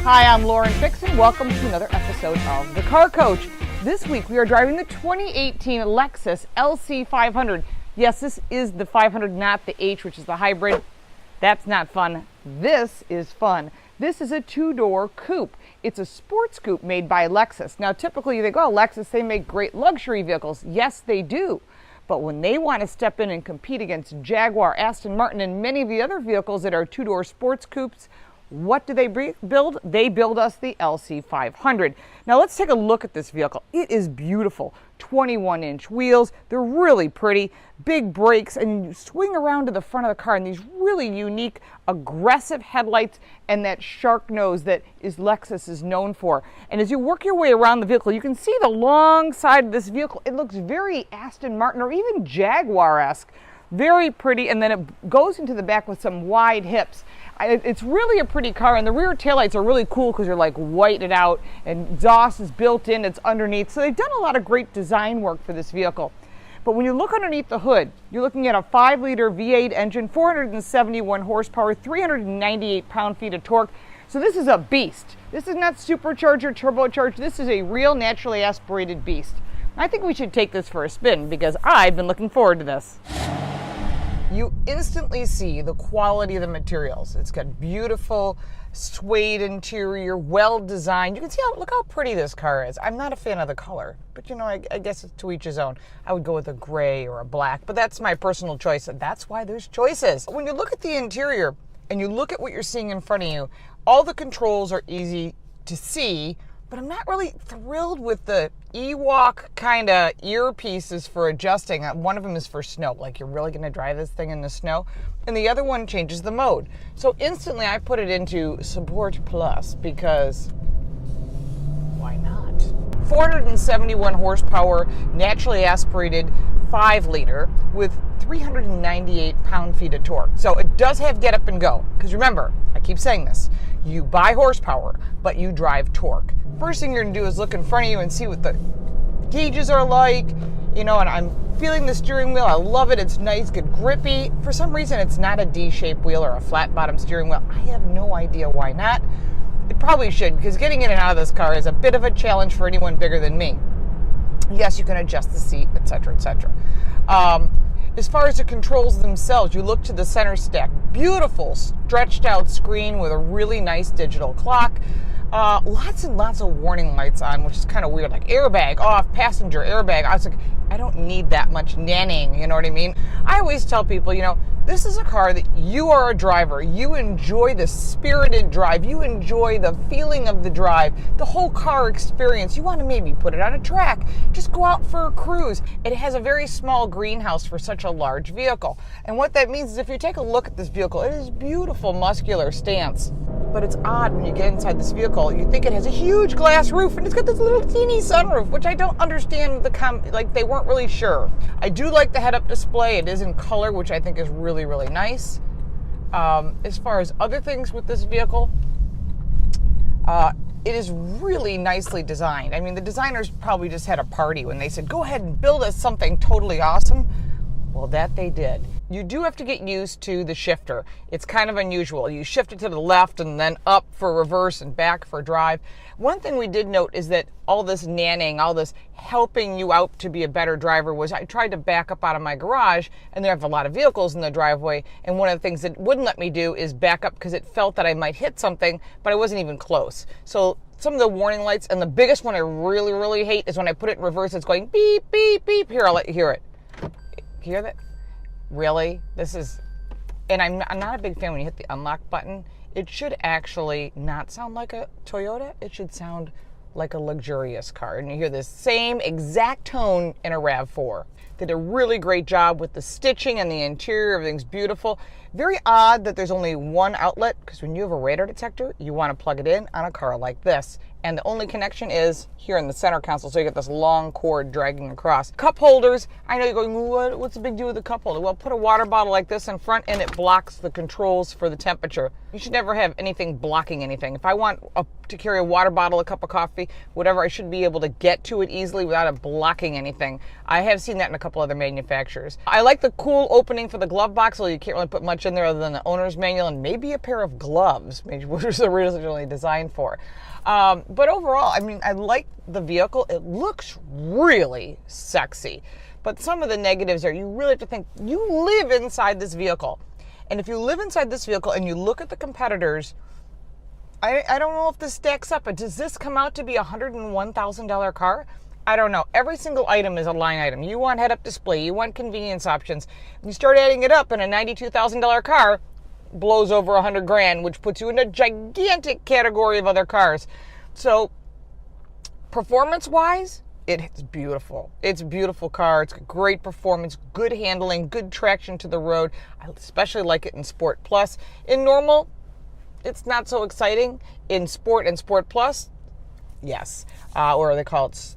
Hi, I'm Lauren Fix, and welcome to another episode of The Car Coach. This week we are driving the 2018 Lexus LC 500. Yes, this is the 500, not the H, which is the hybrid. That's not fun. This is fun. This is a two-door coupe. It's a sports coupe made by Lexus. Now, typically you think, oh, Lexus, they make great luxury vehicles. Yes, they do. But when they want to step in and compete against Jaguar, Aston Martin, and many of the other vehicles that are two-door sports coupes, what do they build? They build us the LC 500. Now let's take a look at this vehicle. It is beautiful. 21-inch wheels. They're really pretty. Big brakes, and you swing around to the front of the car, and these really unique, aggressive headlights and that shark nose that Lexus is known for. And as you work your way around the vehicle, you can see the long side of this vehicle. It looks very Aston Martin or even Jaguar-esque. Very pretty, and then it goes into the back with some wide hips. It's really a pretty car, and the rear taillights are really cool because they're like whited out, and exhaust is built in, it's underneath. So they've done a lot of great design work for this vehicle. But when you look underneath the hood, you're looking at a 5-liter V8 engine, 471 horsepower, 398 pound-feet of torque. So this is a beast. This is not supercharged or turbocharged. This is a real naturally aspirated beast. I think we should take this for a spin because I've been looking forward to this. You instantly see the quality of the materials. It's got beautiful suede interior, well designed. You can see look how pretty this car is. I'm not a fan of the color, but you know, I guess it's to each his own. I would go with a gray or a black, but that's my personal choice, and that's why there's choices. When you look at the interior and you look at what you're seeing in front of you, all the controls are easy to see, but I'm not really thrilled with the Ewok kind of earpieces for adjusting. One of them is for snow, like you're really going to drive this thing in the snow. And the other one changes the mode. So instantly I put it into Sport Plus because why not? 471 horsepower, naturally aspirated 5-liter with 398 pound-feet of torque. So it does have get up and go. Because remember, I keep saying this, you buy horsepower, but you drive torque. First thing you're going to do is look in front of you and see what the gauges are like, you know, and I'm feeling the steering wheel. I love it. It's nice, good grippy. For some reason, it's not a D-shaped wheel or a flat bottom steering wheel. I have no idea why not. It probably should, because getting in and out of this car is a bit of a challenge for anyone bigger than me. Yes, you can adjust the seat, etc., etc. As far as the controls themselves, you look to the center stack. Beautiful, stretched out screen with a really nice digital clock. Lots and lots of warning lights on, which is kind of weird, like airbag off, passenger airbag. I was like, I don't need that much nannying, you know what I mean? I always tell people, you know, this is a car that you are a driver. You enjoy the spirited drive. You enjoy the feeling of the drive, the whole car experience. You want to maybe put it on a track, just go out for a cruise. It has a very small greenhouse for such a large vehicle. And what that means is if you take a look at this vehicle, it is beautiful muscular stance. But it's odd when you get inside this vehicle, you think it has a huge glass roof, and it's got this little teeny sunroof, which I don't understand. Like they weren't really sure. I do like the head-up display. It is in color, which I think is really, really nice. As far as other things with this vehicle, it is really nicely designed. I mean, the designers probably just had a party when they said, go ahead and build us something totally awesome. Well, that they did. You do have to get used to the shifter. It's kind of unusual. You shift it to the left and then up for reverse and back for drive. One thing we did note is that all this nannying, all this helping you out to be a better driver was I tried to back up out of my garage, and there have a lot of vehicles in the driveway, and one of the things that wouldn't let me do is back up because it felt that I might hit something, but I wasn't even close. So some of the warning lights, and the biggest one I really, really hate is when I put it in reverse, it's going beep, beep, beep. Here, I'll let you hear it. Hear that? Really? This is, and I'm not a big fan when you hit the unlock button. It should actually not sound like a Toyota. It should sound like a luxurious car. And you hear this same exact tone in a RAV4. Did a really great job with the stitching and the interior. Everything's beautiful. Very odd that there's only one outlet, because when you have a radar detector, you want to plug it in on a car like this. and the only connection is here in the center console, so you get this long cord dragging across. Cup holders, I know you're going, what's the big deal with the cup holder? Well, put a water bottle like this in front and it blocks the controls for the temperature. You should never have anything blocking anything. If I want to carry a water bottle, a cup of coffee, whatever, I should be able to get to it easily without it blocking anything. I have seen that in a couple other manufacturers. I like the cool opening for the glove box, so you can't really put much in there other than the owner's manual and maybe a pair of gloves, which was originally designed for. But overall, I mean, I like the vehicle. It looks really sexy. But some of the negatives are you really have to think, you live inside this vehicle. And if you live inside this vehicle and you look at the competitors, I don't know if this stacks up, but does this come out to be a $101,000 car? I don't know. Every single item is a line item. You want head-up display, you want convenience options. You start adding it up, and a $92,000 car blows over $100,000, which puts you in a gigantic category of other cars. So, performance-wise, it's beautiful. It's a beautiful car. It's got great performance, good handling, good traction to the road. I especially like it in Sport Plus. In normal, it's not so exciting. In Sport and Sport Plus, yes. Or they call it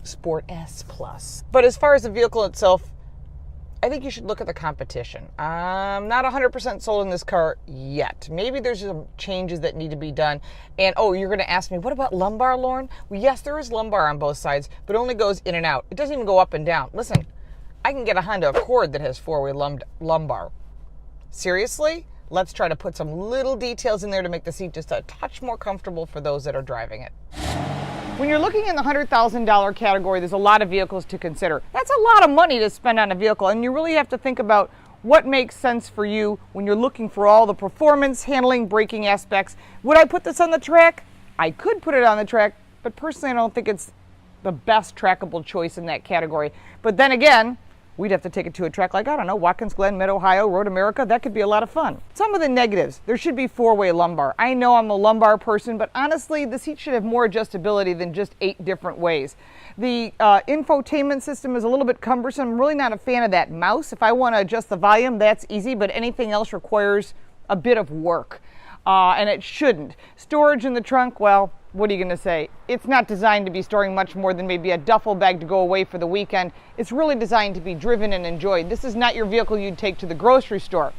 Sport S Plus. But as far as the vehicle itself, I think you should look at the competition. I'm not 100% sold on this car yet. Maybe there's some changes that need to be done. And, oh, you're going to ask me, what about lumbar, Lauren? Well, yes, there is lumbar on both sides, but it only goes in and out. It doesn't even go up and down. Listen, I can get a Honda Accord that has four-way lumbar. Seriously? Let's try to put some little details in there to make the seat just a touch more comfortable for those that are driving it. When you're looking in the $100,000 category, there's a lot of vehicles to consider. That's a lot of money to spend on a vehicle, and you really have to think about what makes sense for you when you're looking for all the performance, handling, braking aspects. Would I put this on the track? I could put it on the track, but personally I don't think it's the best trackable choice in that category. But then again, we'd have to take it to a track like, I don't know, Watkins Glen, Mid-Ohio, Road America. That could be a lot of fun. Some of the negatives. There should be four-way lumbar. I know I'm a lumbar person, but honestly, the seat should have more adjustability than just 8 different ways. The infotainment system is a little bit cumbersome. I'm really not a fan of that mouse. If I want to adjust the volume, that's easy, but anything else requires a bit of work. And it shouldn't. Storage in the trunk, well, what are you going to say? It's not designed to be storing much more than maybe a duffel bag to go away for the weekend. It's really designed to be driven and enjoyed. This is not your vehicle you'd take to the grocery store.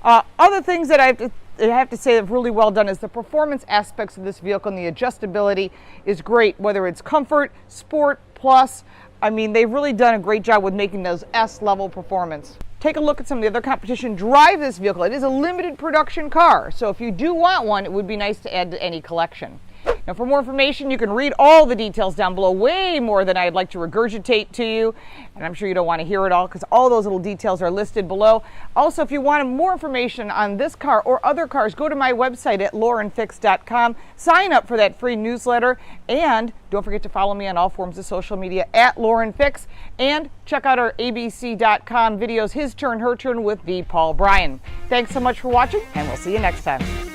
Other things that I have to say have really well done is the performance aspects of this vehicle, and the adjustability is great, whether it's comfort, sport, plus. I mean, they've really done a great job with making those S-level performance. Take a look at some of the other competition. Drive this vehicle. It is a limited production car, so if you do want one, it would be nice to add to any collection. Now, for more information, you can read all the details down below, way more than I'd like to regurgitate to you. And I'm sure you don't want to hear it all because all those little details are listed below. Also, if you want more information on this car or other cars, go to my website at laurenfix.com. Sign up for that free newsletter. And don't forget to follow me on all forms of social media at laurenfix. And check out our abc.com videos, His Turn, Her Turn with the Paul Bryan. Thanks so much for watching, and we'll see you next time.